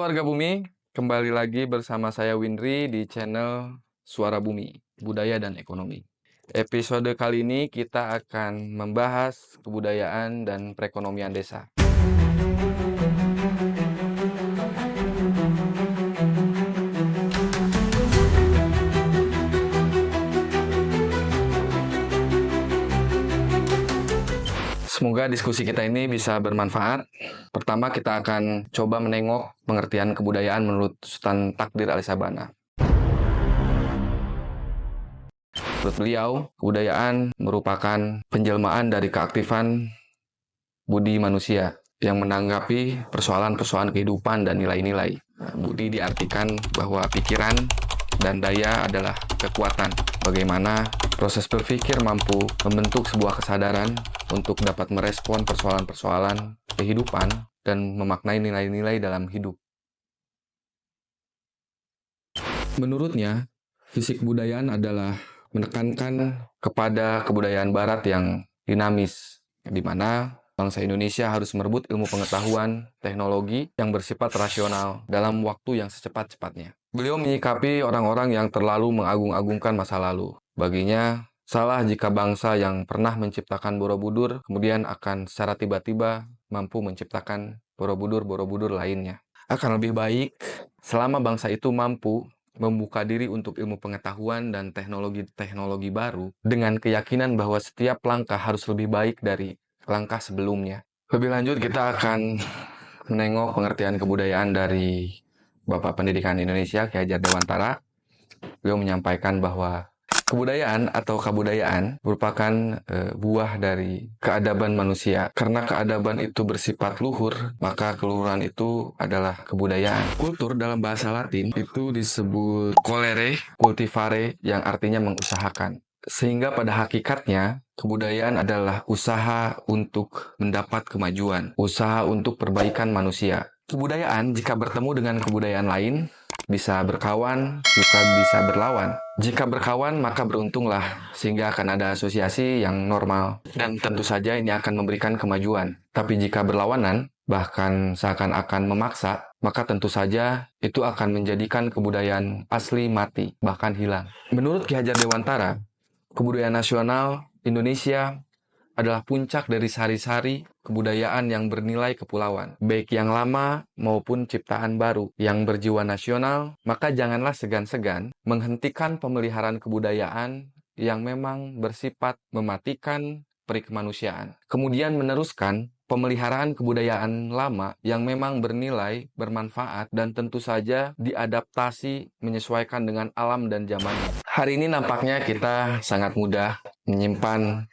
warga bumi, kembali lagi bersama saya Winry di channel Suara Bumi, Budaya dan Ekonomi. Episode kali ini kita akan membahas kebudayaan dan perekonomian desa. Semoga diskusi kita ini bisa bermanfaat. Pertama, kita akan coba menengok pengertian kebudayaan menurut Sultan Takdir Ali Sabana. Menurut beliau, kebudayaan merupakan penjelmaan dari keaktifan budi manusia yang menanggapi persoalan-persoalan kehidupan dan nilai-nilai. Budi diartikan bahwa pikiran dan daya adalah kekuatan. Bagaimana proses berpikir mampu membentuk sebuah kesadaran untuk dapat merespon persoalan-persoalan kehidupan dan memaknai nilai-nilai dalam hidup. Menurutnya, fisik kebudayaan adalah menekankan kepada kebudayaan barat yang dinamis, di mana bangsa Indonesia harus merebut ilmu pengetahuan, teknologi yang bersifat rasional dalam waktu yang secepat-cepatnya. Beliau menyikapi orang-orang yang terlalu mengagung-agungkan masa lalu. Baginya, salah jika bangsa yang pernah menciptakan Borobudur kemudian akan secara tiba-tiba mampu menciptakan Borobudur-Borobudur lainnya. Akan lebih baik selama bangsa itu mampu membuka diri untuk ilmu pengetahuan dan teknologi-teknologi baru dengan keyakinan bahwa setiap langkah harus lebih baik dari langkah sebelumnya. Lebih lanjut, kita akan menengok pengertian kebudayaan dari Bapak Pendidikan Indonesia, Ki Hajar Dewantara. Beliau menyampaikan bahwa kebudayaan atau kabudayaan merupakan buah dari keadaban manusia. Karena keadaban itu bersifat luhur, maka keluhuran itu adalah kebudayaan. Kultur dalam bahasa Latin itu disebut colere, cultivare, yang artinya mengusahakan. Sehingga pada hakikatnya, kebudayaan adalah usaha untuk mendapat kemajuan, usaha untuk perbaikan manusia. Kebudayaan jika bertemu dengan kebudayaan lain, bisa berkawan, juga bisa berlawan. Jika berkawan, maka beruntunglah, sehingga akan ada asosiasi yang normal. Dan tentu saja ini akan memberikan kemajuan. Tapi jika berlawanan, bahkan seakan-akan memaksa, maka tentu saja itu akan menjadikan kebudayaan asli mati, bahkan hilang. Menurut Ki Hajar Dewantara, kebudayaan nasional Indonesia adalah puncak dari sari-sari kebudayaan yang bernilai kepulauan, baik yang lama maupun ciptaan baru yang berjiwa nasional. Maka janganlah segan-segan menghentikan pemeliharaan kebudayaan yang memang bersifat mematikan peri kemanusiaan. Kemudian meneruskan pemeliharaan kebudayaan lama yang memang bernilai, bermanfaat, dan tentu saja diadaptasi menyesuaikan dengan alam dan zamannya. Hari ini nampaknya kita sangat mudah menyimpan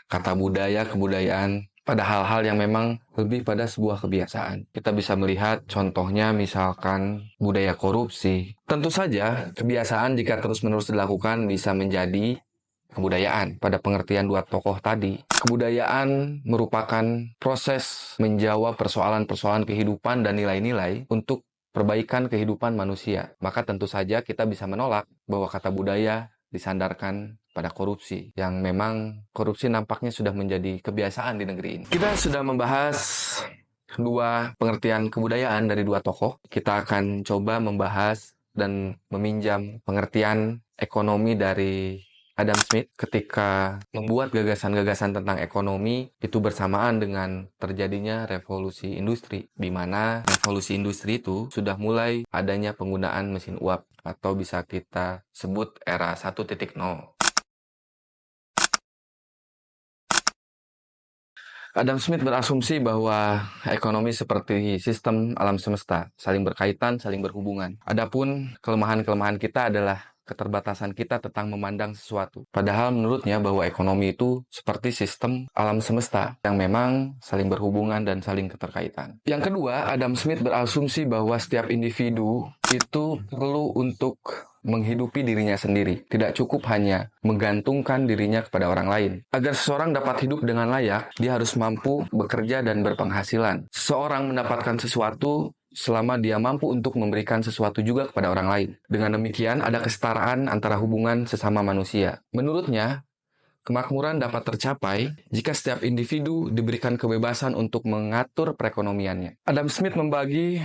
kata budaya, kebudayaan pada hal-hal yang memang lebih pada sebuah kebiasaan. Kita bisa melihat contohnya misalkan budaya korupsi. Tentu saja kebiasaan jika terus-menerus dilakukan bisa menjadi kebudayaan. Pada pengertian dua tokoh tadi, kebudayaan merupakan proses menjawab persoalan-persoalan kehidupan dan nilai-nilai untuk perbaikan kehidupan manusia. Maka tentu saja kita bisa menolak bahwa kata budaya disandarkan pada korupsi, yang memang korupsi nampaknya sudah menjadi kebiasaan di negeri ini. Kita sudah membahas dua pengertian kebudayaan dari dua tokoh. Kita akan coba membahas dan meminjam pengertian ekonomi dari Adam Smith ketika membuat gagasan-gagasan tentang ekonomi itu bersamaan dengan terjadinya revolusi industri, di mana revolusi industri itu sudah mulai adanya penggunaan mesin uap atau bisa kita sebut era 1.0. Adam Smith berasumsi bahwa ekonomi seperti sistem alam semesta, saling berkaitan, saling berhubungan. Adapun kelemahan-kelemahan kita adalah keterbatasan kita tentang memandang sesuatu. Padahal menurutnya bahwa ekonomi itu seperti sistem alam semesta yang memang saling berhubungan dan saling keterkaitan. Yang kedua, Adam Smith berasumsi bahwa setiap individu itu perlu untuk menghidupi dirinya sendiri. Tidak cukup hanya menggantungkan dirinya kepada orang lain. Agar seseorang dapat hidup dengan layak, dia harus mampu bekerja dan berpenghasilan. Seseorang mendapatkan sesuatu selama dia mampu untuk memberikan sesuatu juga kepada orang lain. Dengan demikian, ada kesetaraan antara hubungan sesama manusia. Menurutnya, kemakmuran dapat tercapai jika setiap individu diberikan kebebasan untuk mengatur perekonomiannya. Adam Smith membagi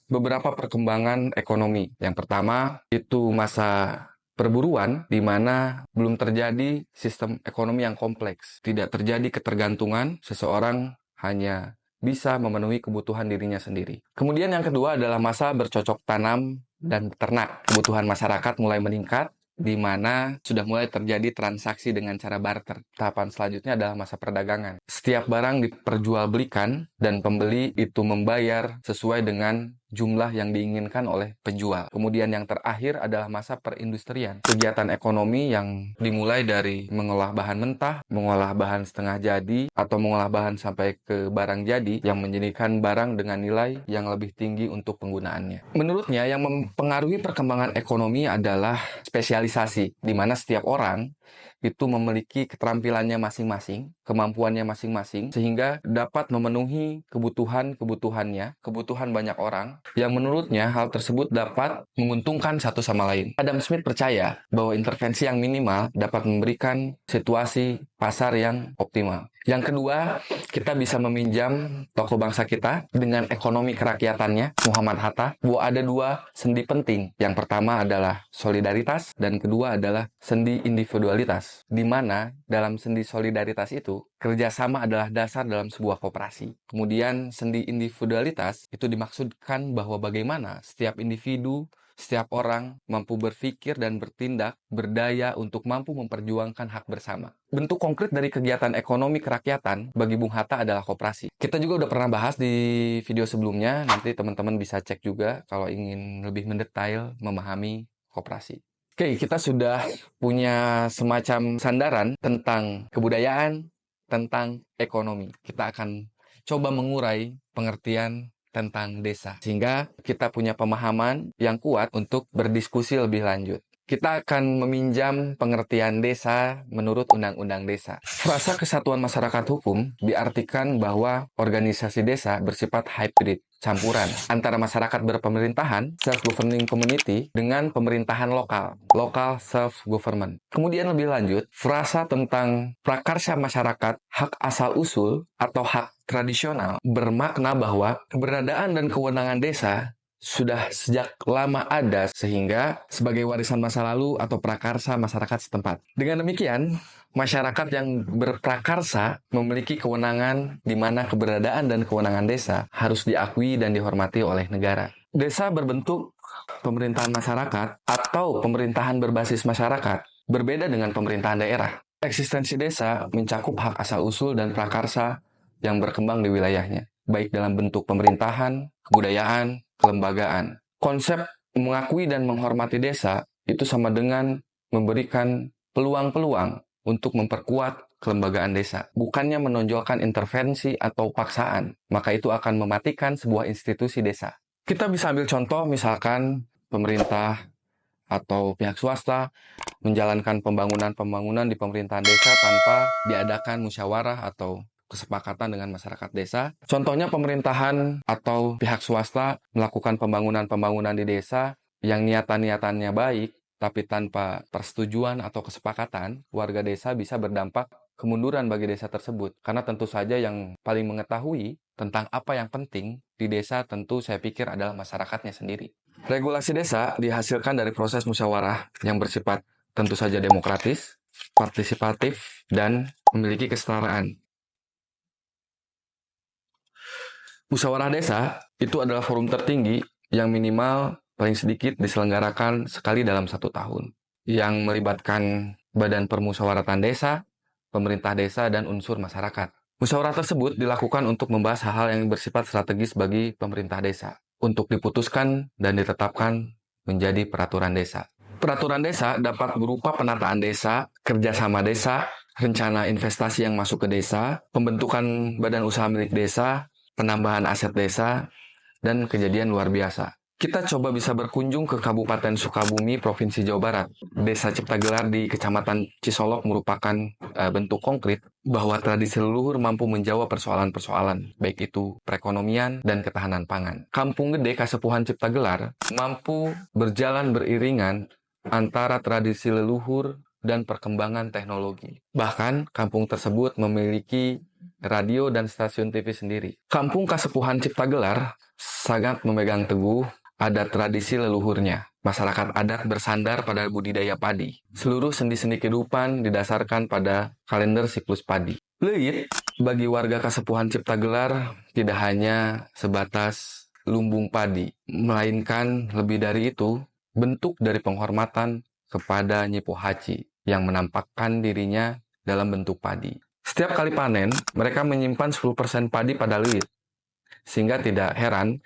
beberapa perkembangan ekonomi. Yang pertama, itu masa perburuan di mana belum terjadi sistem ekonomi yang kompleks. Tidak terjadi ketergantungan, seseorang hanya bisa memenuhi kebutuhan dirinya sendiri. Kemudian yang kedua adalah masa bercocok tanam dan ternak. Kebutuhan masyarakat mulai meningkat, di mana sudah mulai terjadi transaksi dengan cara barter. Tahapan selanjutnya adalah masa perdagangan. Setiap barang diperjualbelikan dan pembeli itu membayar sesuai dengan jumlah yang diinginkan oleh penjual. Kemudian yang terakhir adalah masa perindustrian. Kegiatan ekonomi yang dimulai dari mengolah bahan mentah, mengolah bahan setengah jadi, atau mengolah bahan sampai ke barang jadi yang menjadikan barang dengan nilai yang lebih tinggi untuk penggunaannya. Menurutnya, yang mempengaruhi perkembangan ekonomi adalah spesialisasi, di mana setiap orang itu memiliki keterampilannya masing-masing, kemampuannya masing-masing, sehingga dapat memenuhi kebutuhan-kebutuhannya, kebutuhan banyak orang, yang menurutnya hal tersebut dapat menguntungkan satu sama lain. Adam Smith percaya bahwa intervensi yang minimal dapat memberikan situasi pasar yang optimal. Yang kedua, kita bisa meminjam tokoh bangsa kita dengan ekonomi kerakyatannya, Muhammad Hatta, bahwa ada dua sendi penting. Yang pertama adalah solidaritas, dan kedua adalah sendi individualitas, di mana dalam sendi solidaritas itu, kerjasama adalah dasar dalam sebuah koperasi. Kemudian sendi individualitas itu dimaksudkan bahwa bagaimana setiap individu, setiap orang mampu berpikir dan bertindak berdaya untuk mampu memperjuangkan hak bersama. Bentuk konkret dari kegiatan ekonomi kerakyatan bagi Bung Hatta adalah koperasi. Kita juga udah pernah bahas di video sebelumnya, nanti teman-teman bisa cek juga kalau ingin lebih mendetail memahami koperasi. Oke, kita sudah punya semacam sandaran tentang kebudayaan, tentang ekonomi. Kita akan coba mengurai pengertian tentang desa, sehingga kita punya pemahaman yang kuat untuk berdiskusi lebih lanjut. Kita akan meminjam pengertian desa menurut Undang-Undang Desa. Frasa kesatuan masyarakat hukum diartikan bahwa organisasi desa bersifat hybrid, campuran antara masyarakat berpemerintahan, self-governing community, dengan pemerintahan lokal, local self-government. Kemudian lebih lanjut, frasa tentang prakarsa masyarakat, hak asal-usul, atau hak tradisional, bermakna bahwa keberadaan dan kewenangan desa sudah sejak lama ada sehingga sebagai warisan masa lalu atau prakarsa masyarakat setempat. Dengan demikian, masyarakat yang berprakarsa memiliki kewenangan di mana keberadaan dan kewenangan desa harus diakui dan dihormati oleh negara. Desa berbentuk pemerintahan masyarakat atau pemerintahan berbasis masyarakat berbeda dengan pemerintahan daerah. Eksistensi desa mencakup hak asal-usul dan prakarsa yang berkembang di wilayahnya, baik dalam bentuk pemerintahan, kebudayaan, kelembagaan. Konsep mengakui dan menghormati desa itu sama dengan memberikan peluang-peluang untuk memperkuat kelembagaan desa. Bukannya menonjolkan intervensi atau paksaan, maka itu akan mematikan sebuah institusi desa. Kita bisa ambil contoh misalkan pemerintah atau pihak swasta menjalankan pembangunan di pemerintahan desa tanpa diadakan musyawarah atau kesepakatan dengan masyarakat desa. Contohnya pemerintahan atau pihak swasta melakukan pembangunan-pembangunan di desa yang niatan-niatannya baik, tapi tanpa persetujuan atau kesepakatan, warga desa bisa berdampak kemunduran bagi desa tersebut. Karena tentu saja yang paling mengetahui tentang apa yang penting di desa tentu saya pikir adalah masyarakatnya sendiri. Regulasi desa dihasilkan dari proses musyawarah yang bersifat tentu saja demokratis, partisipatif, dan memiliki kesetaraan. Musyawarah desa itu adalah forum tertinggi yang minimal paling sedikit diselenggarakan sekali dalam 1 tahun, yang melibatkan badan permusyawaratan desa, pemerintah desa, dan unsur masyarakat. Musyawarah tersebut dilakukan untuk membahas hal-hal yang bersifat strategis bagi pemerintah desa, untuk diputuskan dan ditetapkan menjadi peraturan desa. Peraturan desa dapat berupa penataan desa, kerjasama desa, rencana investasi yang masuk ke desa, pembentukan badan usaha milik desa, penambahan aset desa, dan kejadian luar biasa. Kita coba bisa berkunjung ke Kabupaten Sukabumi, Provinsi Jawa Barat. Desa Ciptagelar di Kecamatan Cisolok merupakan bentuk konkret bahwa tradisi leluhur mampu menjawab persoalan-persoalan, baik itu perekonomian dan ketahanan pangan. Kampung Gede Kasepuhan Ciptagelar mampu berjalan beriringan antara tradisi leluhur dan perkembangan teknologi. Bahkan, kampung tersebut memiliki radio, dan stasiun TV sendiri. Kampung Kasepuhan Ciptagelar sangat memegang teguh adat tradisi leluhurnya. Masyarakat adat bersandar pada budidaya padi. Seluruh sendi-sendi kehidupan didasarkan pada kalender siklus padi. Leit bagi warga Kasepuhan Ciptagelar tidak hanya sebatas lumbung padi, melainkan lebih dari itu, bentuk dari penghormatan kepada Nyipo Haci yang menampakkan dirinya dalam bentuk padi. Setiap kali panen, mereka menyimpan 10% padi pada leit, sehingga tidak heran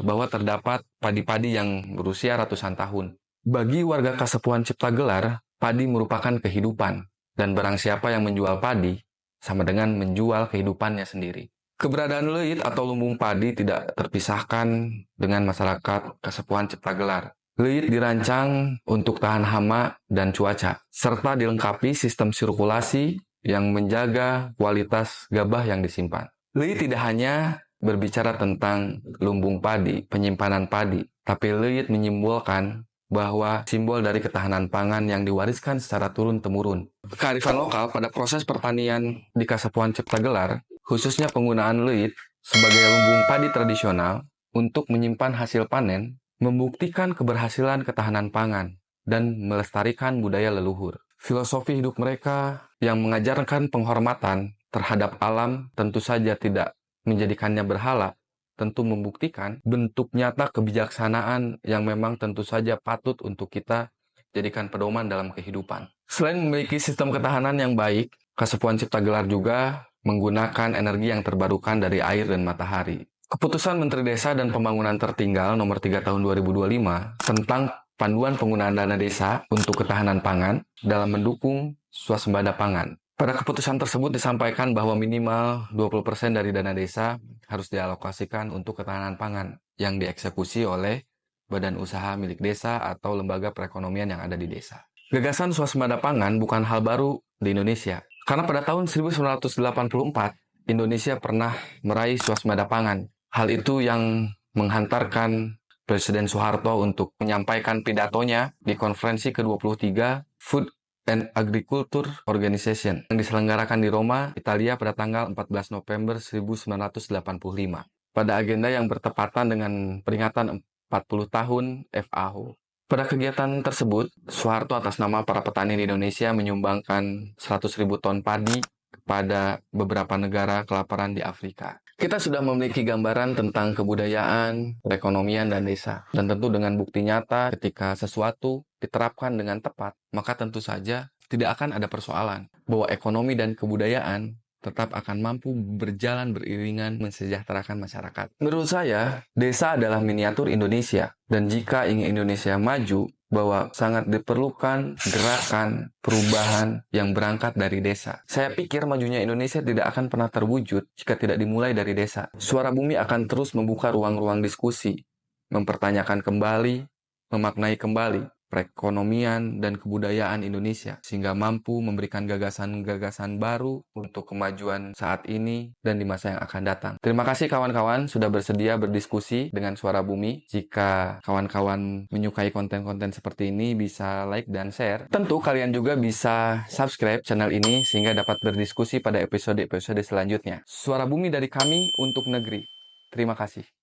bahwa terdapat padi-padi yang berusia ratusan tahun. Bagi warga Kasepuhan Ciptagelar, padi merupakan kehidupan, dan barang siapa yang menjual padi, sama dengan menjual kehidupannya sendiri. Keberadaan leit atau lumbung padi tidak terpisahkan dengan masyarakat Kasepuhan Ciptagelar. Leit dirancang untuk tahan hama dan cuaca, serta dilengkapi sistem sirkulasi yang menjaga kualitas gabah yang disimpan. Leit tidak hanya berbicara tentang lumbung padi, penyimpanan padi, tapi leit menyimbolkan bahwa simbol dari ketahanan pangan yang diwariskan secara turun-temurun. Kearifan lokal pada proses pertanian di Kasepuhan Ciptagelar, khususnya penggunaan leit sebagai lumbung padi tradisional untuk menyimpan hasil panen, membuktikan keberhasilan ketahanan pangan dan melestarikan budaya leluhur. Filosofi hidup mereka yang mengajarkan penghormatan terhadap alam tentu saja tidak menjadikannya berhala, tentu membuktikan bentuk nyata kebijaksanaan yang memang tentu saja patut untuk kita jadikan pedoman dalam kehidupan. Selain memiliki sistem ketahanan yang baik, Kasepuhan Ciptagelar juga menggunakan energi yang terbarukan dari air dan matahari. Keputusan Menteri Desa dan Pembangunan Tertinggal nomor 3 tahun 2025 tentang panduan penggunaan dana desa untuk ketahanan pangan dalam mendukung swasembada pangan. Pada keputusan tersebut disampaikan bahwa minimal 20% dari dana desa harus dialokasikan untuk ketahanan pangan yang dieksekusi oleh badan usaha milik desa atau lembaga perekonomian yang ada di desa. Gagasan swasembada pangan bukan hal baru di Indonesia, karena pada tahun 1984 Indonesia pernah meraih swasembada pangan. Hal itu yang menghantarkan Presiden Soeharto untuk menyampaikan pidatonya di konferensi ke-23 Food and Agriculture Organization yang diselenggarakan di Roma, Italia pada tanggal 14 November 1985. Pada agenda yang bertepatan dengan peringatan 40 tahun FAO. Pada kegiatan tersebut, Soeharto atas nama para petani di Indonesia menyumbangkan 100.000 ton padi kepada beberapa negara kelaparan di Afrika. Kita sudah memiliki gambaran tentang kebudayaan, perekonomian, dan desa. Dan tentu dengan bukti nyata ketika sesuatu diterapkan dengan tepat, maka tentu saja tidak akan ada persoalan bahwa ekonomi dan kebudayaan tetap akan mampu berjalan beriringan mensejahterakan masyarakat. Menurut saya, desa adalah miniatur Indonesia. Dan jika ingin Indonesia maju, bahwa sangat diperlukan gerakan perubahan yang berangkat dari desa. Saya pikir majunya Indonesia tidak akan pernah terwujud jika tidak dimulai dari desa. Suara Bumi akan terus membuka ruang-ruang diskusi, mempertanyakan kembali, memaknai kembali perekonomian dan kebudayaan Indonesia, sehingga mampu memberikan gagasan-gagasan baru untuk kemajuan saat ini dan di masa yang akan datang. Terima kasih kawan-kawan sudah bersedia berdiskusi dengan Suara Bumi. Jika kawan-kawan menyukai konten-konten seperti ini, bisa like dan share. Tentu kalian juga bisa subscribe channel ini sehingga dapat berdiskusi pada episode-episode selanjutnya. Suara Bumi dari kami untuk negeri. Terima kasih.